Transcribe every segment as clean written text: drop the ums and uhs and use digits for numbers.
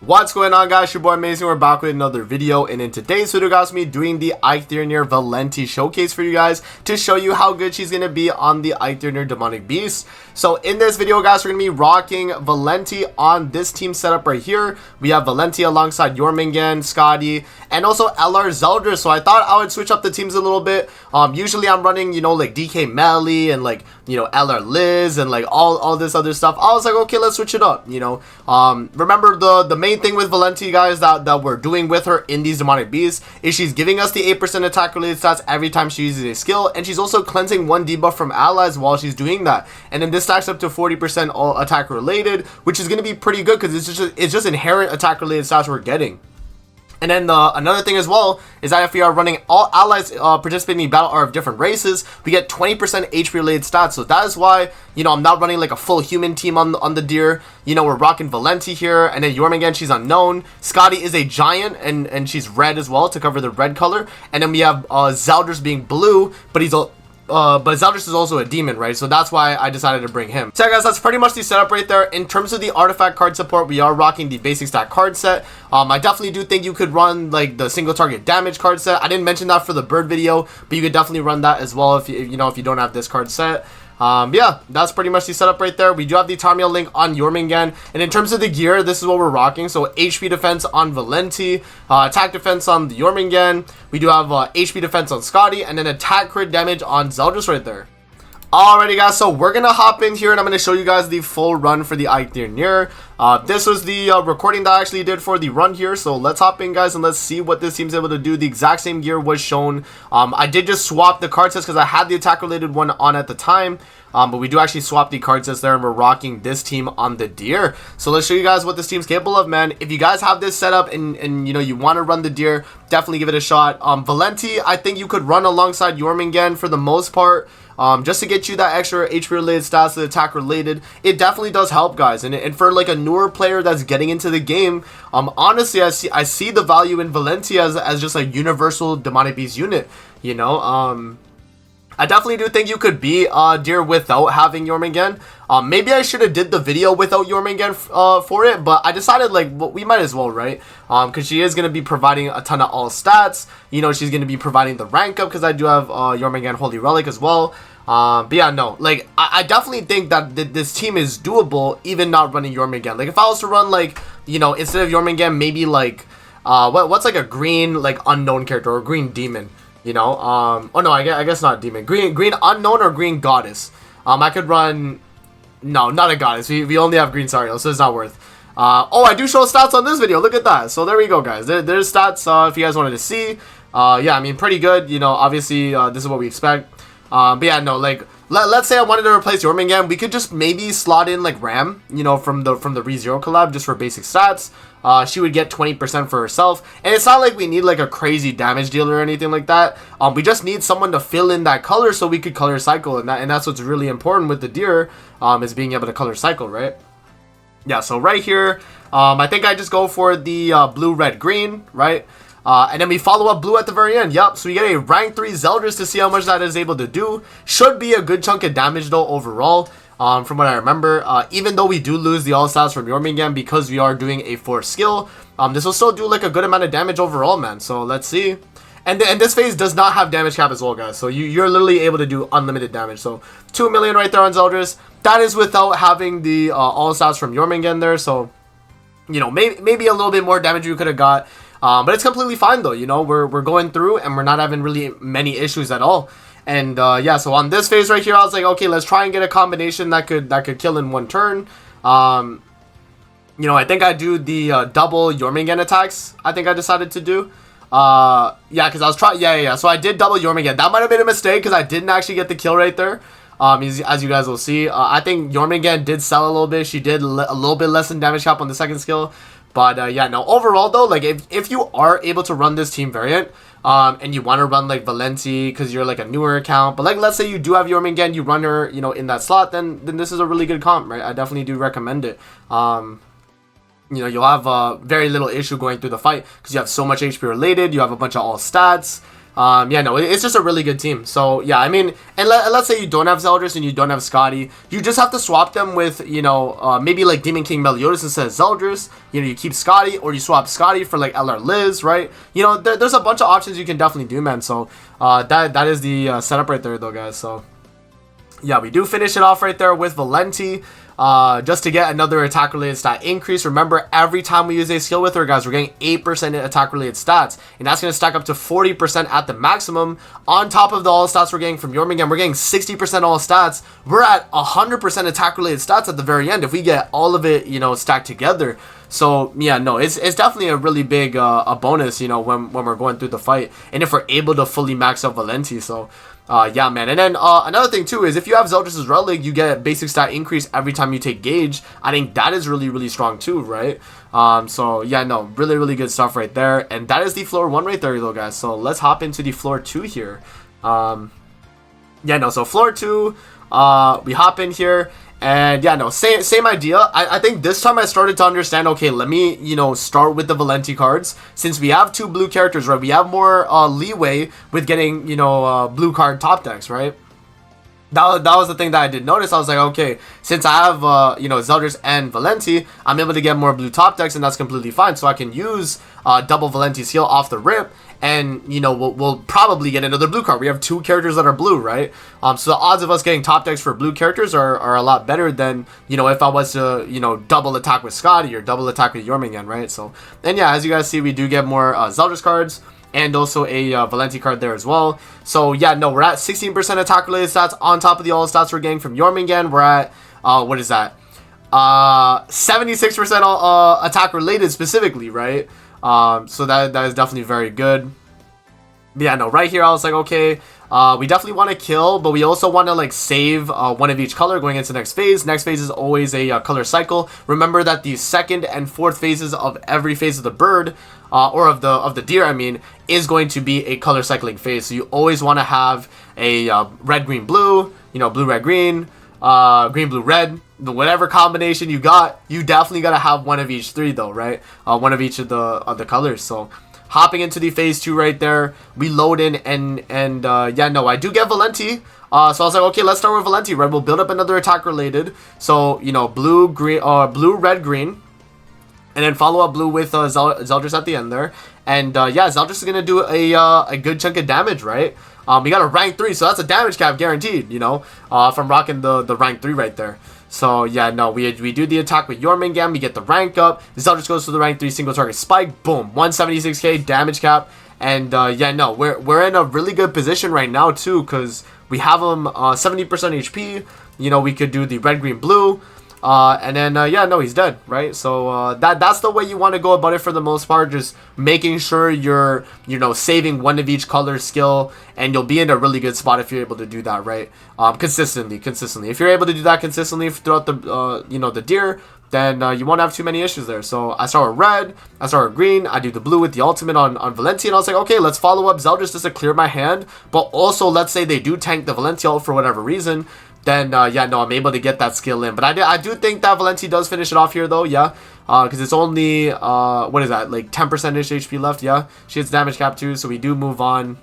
What's going on, guys? Your boy Amazing. We're back with another video, and in today's video, guys, me doing the Valenti showcase for you guys to show you how good she's gonna be on the Demonic Beast. So in this video, guys, we're gonna be rocking Valenti on this team setup right here. We have Valenti alongside Jormungand, Scotty, and also LR Zeldris. So I thought I would switch up the teams a little bit. Usually I'm running, like DK Melly and LR Liz and all this other stuff. I was like, okay, let's switch it up. Remember the main thing with Valenti, guys, that we're doing with her in these Demonic Beasts is she's giving us the 8% attack related stats every time she uses a skill, and she's also cleansing 1 debuff from allies while she's doing that. And then this stacks up to 40% all attack related, which is going to be pretty good because it's just inherent attack related stats we're getting. And then another thing as well is that if we are running all allies participating in battle are of different races, we get 20% HP related stats. So that is why, I'm not running like a full human team on the deer. We're rocking Valenti here, and then Jormungand, she's unknown. Scotty is a giant, and she's red as well to cover the red color. And then we have Zeldris being blue, but Zeldris is also a demon, right? So that's why I decided to bring him. So yeah, guys, that's pretty much the setup right there. In terms of the artifact card support, we are rocking the basic stat card set. I definitely do think you could run like the single target damage card set. I didn't mention that for the bird video, but you could definitely run that as well if you don't have this card set. Yeah, that's pretty much the setup right there. We do have the Tamio link on Jormungand, and in terms of the gear, this is what we're rocking. So HP defense on Valenti, attack defense on the Jormungand. We do have HP defense on Scotty, and then attack crit damage on Zeldris right there. Alrighty, guys, so we're gonna hop in here and I'm gonna show you guys the full run for the This was the recording that I actually did for the run here, so let's hop in, guys, and let's see what this team's able to do. The exact same gear was shown. I did just swap the card sets because I had the attack related one on at the time, but we do actually swap the card sets there, and we're rocking this team on the deer. So let's show you guys what this team's capable of, man. If you guys have this set up and you want to run the deer, definitely give it a shot. Valenti, I think you could run alongside Jormungand for the most part. Just to get you that extra HP related stats, the attack related, it definitely does help, guys. And for like a newer player that's getting into the game, honestly, I see the value in Valenti as just a universal Demonic Beast unit. I definitely do think you could be deer without having Jormungand. Maybe I should have did the video without Jormungand for it, but I decided we might as well, right? Because she is going to be providing a ton of all stats. She's going to be providing the rank up because I do have Jormungand Holy Relic as well. But yeah, no, I definitely think that this team is doable even not running Jormungand. If I was to run instead of Jormungand, maybe what's like a green unknown character or green demon. Oh no, I guess not demon. Green unknown or green goddess. I could run. No, not a goddess. We only have green Sariel, so it's not worth. Oh, I do show stats on this video. Look at that. So there we go, guys. There's stats. If you guys wanted to see. Yeah, I mean, pretty good. Obviously, this is what we expect. But yeah, no, let's say I wanted to replace Jormungand, we could just maybe slot in Ram, from the ReZero collab just for basic stats. She would get 20% for herself, and it's not like we need a crazy damage dealer or anything like that. We just need someone to fill in that color so we could color cycle, and that's what's really important with the deer, is being able to color cycle, right? Yeah, so right here, I think I just go for the blue, red, green, right? And then we follow up blue at the very end. Yep, so we get a rank 3 Zeldris to see how much that is able to do. Should be a good chunk of damage though overall, from what I remember. Even though we do lose the all stats from Jormungand because we are doing a 4 skill, this will still do a good amount of damage overall, man. So let's see. And this phase does not have damage cap as well, guys. So you're literally able to do unlimited damage. So 2 million right there on Zeldris. That is without having the all stats from Jormungand there. So maybe a little bit more damage you could have got. But it's completely fine though, we're going through and we're not having really many issues at all. And yeah, so on this phase right here, I was like, okay, let's try and get a combination that could kill in one turn. I think I do the double Jormungand attacks. I think I decided to do. Yeah, because I was trying. Yeah. So I did double Jormungand. That might have been a mistake because I didn't actually get the kill right there. As you guys will see, I think Jormungand did sell a little bit. She did a little bit less than damage cap on the second skill. But yeah, no, overall though, if you are able to run this team variant, and you want to run Valenti because you're a newer account, but let's say you do have Jormungand, you run her, in that slot, then this is a really good comp, right? I definitely do recommend it. You'll have very little issue going through the fight because you have so much HP related, you have a bunch of all stats. Yeah, no, it's just a really good team. So yeah, I mean, and let's say you don't have Zeldris and you don't have Scotty, you just have to swap them with, you know, maybe like Demon King Meliodas instead of Zeldris. You know, you keep Scotty, or you swap Scotty for like LR Liz, right? You know, there's a bunch of options you can definitely do, man. So that is the setup right there, though, guys. So yeah, we do finish it off right there with Valenti. Just to get another attack related stat increase. Remember, every time we use a skill with her, guys, we're getting 8% in attack related stats, and that's going to stack up to 40% at the maximum. On top of the all stats we're getting from Jormungand, we're getting 60% all stats. We're at 100% attack related stats at the very end if we get all of it, you know, stacked together. So yeah, no, it's definitely a really big a bonus, you know, when we're going through the fight, and if we're able to fully max out Valenti. So yeah, man. And then another thing too is if you have Zeldris' Relic, you get basic stat increase every time you take Gauge. I think that is really, really strong too, right? So yeah, no, really, really good stuff right there. And that is the floor 1 right there, though, guys. So let's hop into the floor 2 here. Yeah, no, so floor 2, we hop in here. And yeah, no, same idea. I think this time I started to understand, okay, let me, you know, start with the Valenti cards. Since we have 2 blue characters, right, we have more leeway with getting, you know, blue card top decks, right? That was the thing that I did notice. I was like, okay, since I have, you know, Zeldris and Valenti, I'm able to get more blue top decks, and that's completely fine. So I can use double Valenti's heal off the rip, and, you know, we'll probably get another blue card. We have 2 characters that are blue, right? So the odds of us getting top decks for blue characters are a lot better than, you know, if I was to, you know, double attack with Scotty or double attack with Jormungand, right? So, and yeah, as you guys see, we do get more Zeldris cards, and also a Valenti card there as well. So yeah, no, we're at 16% attack related stats on top of the all stats we're getting from Jormungand. We're at what is that? 76% attack related specifically, right? So that is definitely very good. But yeah, no, right here I was like, okay, we definitely want to kill, but we also want to like save one of each color going into next phase. Next phase is always a color cycle. Remember that the 2nd and 4th phases of every phase of the bird, or of the deer, I mean, is going to be a color cycling phase. So you always want to have a red, green, blue, you know, blue, red, green, green, blue, red, whatever combination you got, you definitely got to have one of each 3 though, right? One of each of the colors. So hopping into the phase 2 right there, we load in, and yeah, no, I do get Valenti. So I was like, okay, let's start with Valenti, right? We'll build up another attack related. So, you know, blue, green, blue, red, green, and then follow up blue with Zeldris at the end there. And yeah, Zeldris is gonna do a good chunk of damage, right? We got a rank 3, so that's a damage cap guaranteed, you know, from rocking the rank 3 right there. So yeah, no, we do the attack with Jormungand, we get the rank up. Zeldris goes to the rank 3 single target spike, boom, 176k damage cap. And yeah, no, we're in a really good position right now too, because we have him 70% HP. You know, we could do the red, green, blue. And then yeah, no, he's dead, right? So that's the way you want to go about it for the most part, just making sure you're, you know, saving one of each color skill, and you'll be in a really good spot if you're able to do that, right? Consistently. If you're able to do that consistently throughout the you know, the deer, then you won't have too many issues there. So I start with red, I start with green, I do the blue with the ultimate on Valenti, and I was like, okay, let's follow up Zeldris just to clear my hand, but also let's say they do tank the Valenti ult for whatever reason, then yeah, no, I'm able to get that skill in. But I do think that Valenti does finish it off here though, yeah, because it's only what is that, like 10%ish HP left. Yeah, she hits damage cap too, so we do move on.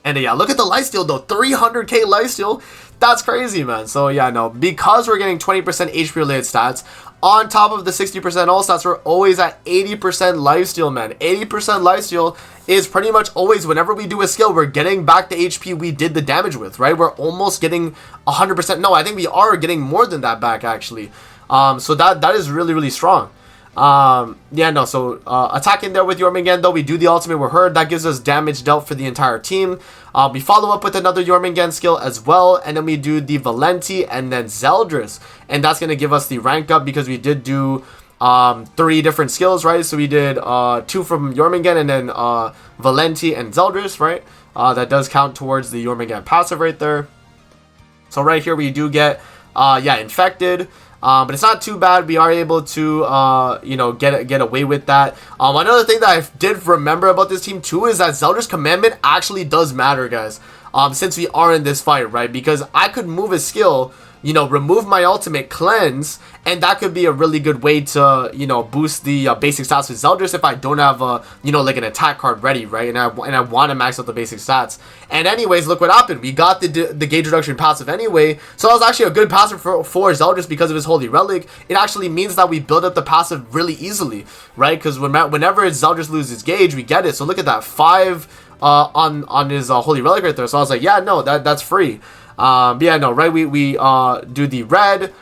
And yeah, look at the lifesteal though, 300k lifesteal. That's crazy, man. So yeah, no, because we're getting 20% HP related stats on top of the 60% all stats, we're always at 80% lifesteal, man. 80% lifesteal is pretty much always, whenever we do a skill, we're getting back the HP we did the damage with, right? We're almost getting 100%. No, I think we are getting more than that back, actually. So that is really, really strong. Yeah, no, so attacking there with Jormungand though, we do the ultimate with her. That gives us damage dealt for the entire team. We follow up with another Jormungand skill as well, and then we do the Valenti and then Zeldris, and that's going to give us the rank up because we did do 3 different skills, right? So we did 2 from Jormungand and then Valenti and Zeldris, right? That does count towards the Jormungand passive right there. So right here we do get yeah, infected. But it's not too bad. We are able to, you know, get away with that. Another thing that I did remember about this team too is that Zeldris commandment actually does matter, guys. Since we are in this fight, right? Because I could move a skill, you know, remove my ultimate cleanse, and that could be a really good way to, you know, boost the basic stats with Zeldris if I don't have a, you know, like an attack card ready, right? And I want to max out the basic stats. And anyways, look what happened. We got the gauge reduction passive anyway, so that was actually a good passive for Zeldris because of his Holy Relic. It actually means that we build up the passive really easily, right? Because whenever Zeldris loses gauge, we get it. So look at that, 5 on his Holy Relic right there. So I was like, yeah, no, that's free. But yeah, no, right? We do the red,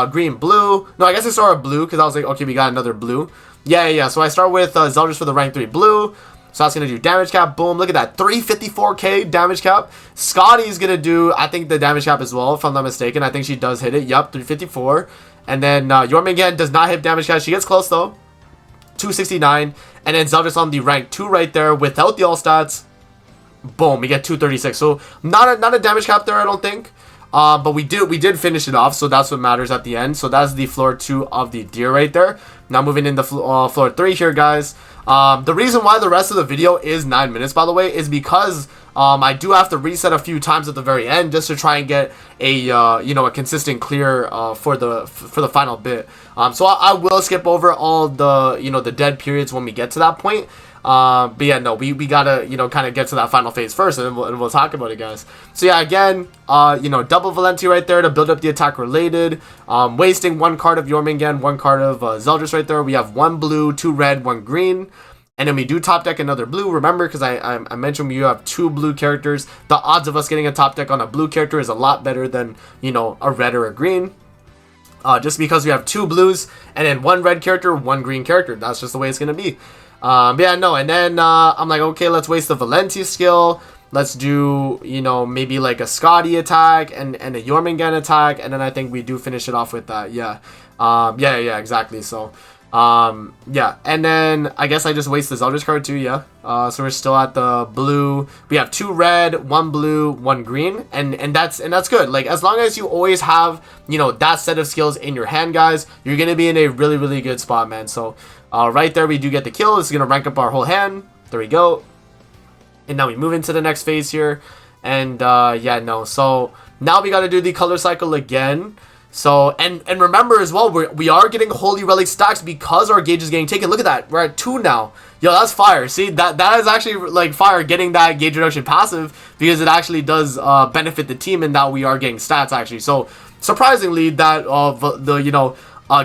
green, blue. No, I guess I started blue because I was like, okay, we got another blue. Yeah. So I start with Zeldris for the rank 3 blue. So that's going to do damage cap. Boom. Look at that. 354k damage cap. Scotty's going to do, I think, the damage cap as well, if I'm not mistaken. I think she does hit it. Yep, 354. And then Jormungand does not hit damage cap. She gets close, though. 269. And then Zeldris on the rank 2 right there without the all stats. Boom. We get 236. So not a damage cap there, I don't think. But we did finish it off, so that's what matters at the end. So that's the floor 2 of the deer right there. Now moving into floor 3 here, guys. The reason why the rest of the video is 9 minutes, by the way, is because I do have to reset a few times at the very end just to try and get a you know, a consistent clear for the final bit. So I will skip over all the, you know, the dead periods when we get to that point. But yeah, no, we gotta, you know, kind of get to that final phase first, and we'll talk about it, guys. So yeah, again, you know, double Valenti right there to build up the attack related. Wasting 1 card of Jormungand, 1 card of Zeldris right there. We have 1 blue, 2 red, 1 green. And then we do top deck another blue. Remember, because I mentioned you have 2 blue characters, the odds of us getting a top deck on a blue character is a lot better than, you know, a red or a green. Just because we have 2 blues and then 1 red character, 1 green character. That's just the way it's going to be. But yeah, no, and then I'm like, okay, let's waste the Valenti skill. Let's do, you know, maybe like a Scotty attack and a Jormungand attack. And then I think we do finish it off with that. Yeah. Yeah, exactly. So, yeah. And then I guess I just waste the Zeldris card too. Yeah. So we're still at the blue. We have 2 red, 1 blue, 1 green. And that's good. Like, as long as you always have, you know, that set of skills in your hand, guys, you're going to be in a really, really good spot, man. So, right there, we do get the kill. This is going to rank up our whole hand. There we go. And now we move into the next phase here. And, yeah, no. So, now we got to do the color cycle again. So, and remember as well, we are getting Holy Relic stacks because our gauge is getting taken. Look at that. We're at 2 now. Yo, that's fire. See, that is actually, like, fire getting that gauge reduction passive because it actually does benefit the team and that we are getting stats, actually. So, surprisingly, that, you know,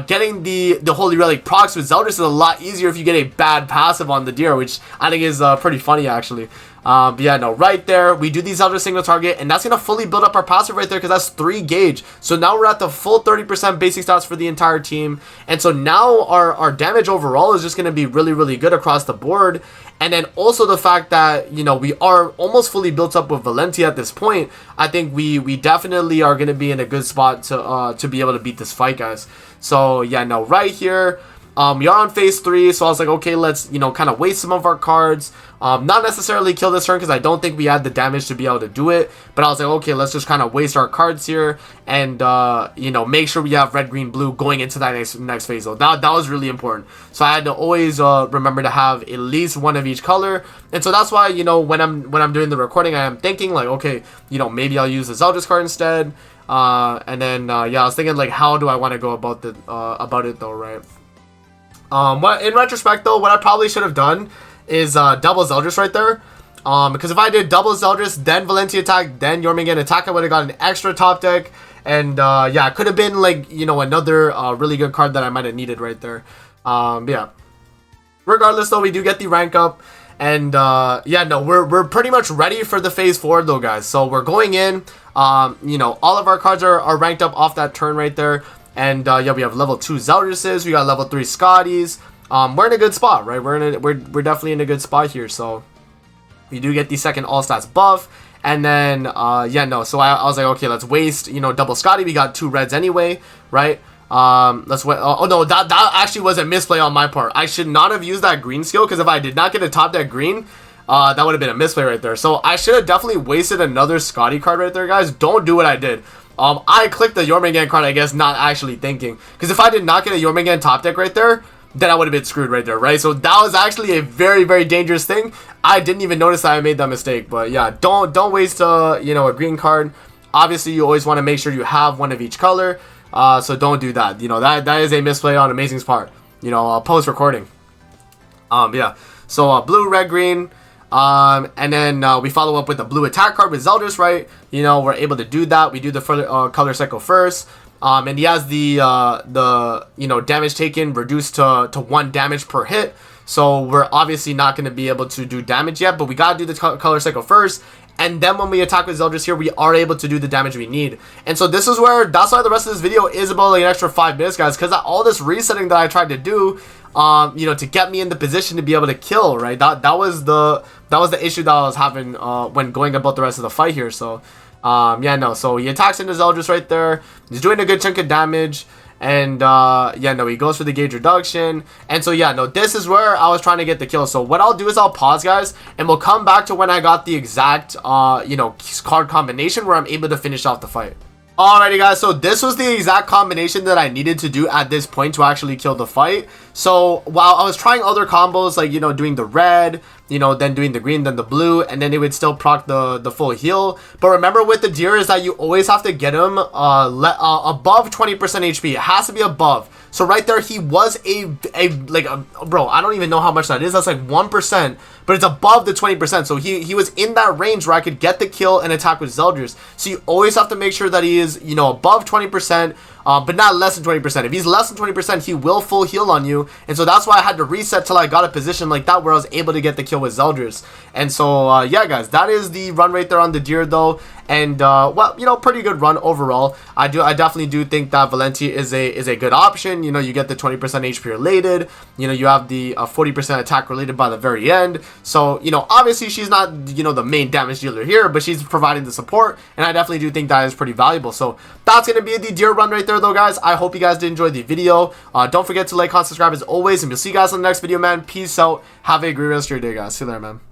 getting the Holy Relic procs with Zeldris is a lot easier if you get a bad passive on the deer, which I think is pretty funny, actually. But yeah, no, right there, we do the Zeldris single target, and that's going to fully build up our passive right there because that's 3 gauge. So now we're at the full 30% basic stats for the entire team. And so now our damage overall is just going to be really, really good across the board. And then also the fact that, you know, we are almost fully built up with Valenti at this point. I think we definitely are going to be in a good spot to be able to beat this fight, guys. So yeah, no, right here, we are on phase 3, so I was like, okay, let's, you know, kind of waste some of our cards. Not necessarily kill this turn because I don't think we had the damage to be able to do it. But I was like, okay, let's just kind of waste our cards here and, you know, make sure we have red, green, blue going into that next phase. So that was really important. So I had to always remember to have at least 1 of each color. And so that's why, you know, when I'm doing the recording, I am thinking like, okay, you know, maybe I'll use the Zeldris card instead. And then, yeah, I was thinking like, how do I want to go about it though, right? What in retrospect though, what I probably should have done is double Zeldris right there. Because if I did double Zeldris, then Valenti attack, then Jormungand attack, I would have got an extra top deck. And yeah, it could have been like, you know, another really good card that I might have needed right there. But yeah. Regardless though, we do get the rank up. And yeah, no, we're pretty much ready for the phase 4 though, guys. So we're going in. You know, all of our cards are ranked up off that turn right there. And yeah, we have level 2 Zeldrises, we got level 3 Scotties. We're in a good spot, right? We're definitely in a good spot here. So we do get the second all stats buff. And then yeah, no, so I was like, okay, let's waste, you know, double Scotty. We got 2 reds anyway, right? Let's wait. Oh no, that actually was a misplay on my part. I should not have used that green skill because if I did not get a top deck green, that would have been a misplay right there. So I should have definitely wasted another Scotty card right there, guys. Don't do what I did. I clicked the Jormungand card, I guess, not actually thinking. Because if I did not get a Jormungand top deck right there, then I would have been screwed right there, right? So that was actually a very, very dangerous thing. I didn't even notice that I made that mistake. But yeah, don't waste, you know, a green card. Obviously, you always want to make sure you have one of each color. So don't do that. You know, that is a misplay on Amazing's part. You know, post recording. Yeah. So blue, red, green. And then we follow up with the blue attack card with Zeldris, right? You know, we're able to do that. We do the further color cycle first. And he has the you know, damage taken reduced to 1 damage per hit. So we're obviously not going to be able to do damage yet, but we got to do the color cycle first. And then when we attack with Zeldris here, we are able to do the damage we need. And so this is where, that's why the rest of this video is about like an extra 5 minutes, guys. Because all this resetting that I tried to do, you know, to get me in the position to be able to kill, right? That was the issue that I was having when going about the rest of the fight here. So, yeah, no. So he attacks into Zeldris right there. He's doing a good chunk of damage. And yeah, no, he goes for the gauge reduction. And so yeah, no, this is where I was trying to get the kill. So what I'll do is I'll pause, guys, and we'll come back to when I got the exact you know, card combination where I'm able to finish off the fight. Alrighty, guys, so this was the exact combination that I needed to do at this point to actually kill the fight. So while I was trying other combos, like, you know, doing the red, you know, then doing the green, then the blue, and then it would still proc the full heal. But remember with the deer is that you always have to get him above 20% HP. It has to be above. So right there, he was bro, I don't even know how much that is. That's like 1%, but it's above the 20%. So he was in that range where I could get the kill and attack with Zeldris. So you always have to make sure that he is, you know, above 20%. But not less than 20%. If he's less than 20%, he will full heal on you. And so that's why I had to reset till I got a position like that where I was able to get the kill with Zeldris. And so, yeah, guys, that is the run right there on the deer, though. And, well, you know, pretty good run overall. I definitely do think that Valenti is a good option. You know, you get the 20% HP related. You know, you have the 40% attack related by the very end. So, you know, obviously she's not, you know, the main damage dealer here, but she's providing the support. And I definitely do think that is pretty valuable. So that's going to be the deer run right there, though, guys. I hope you guys did enjoy the video. Don't forget to like, comment, subscribe as always, and we'll see you guys in the next video, man. Peace out. Have a great rest of your day, guys. See you later, man.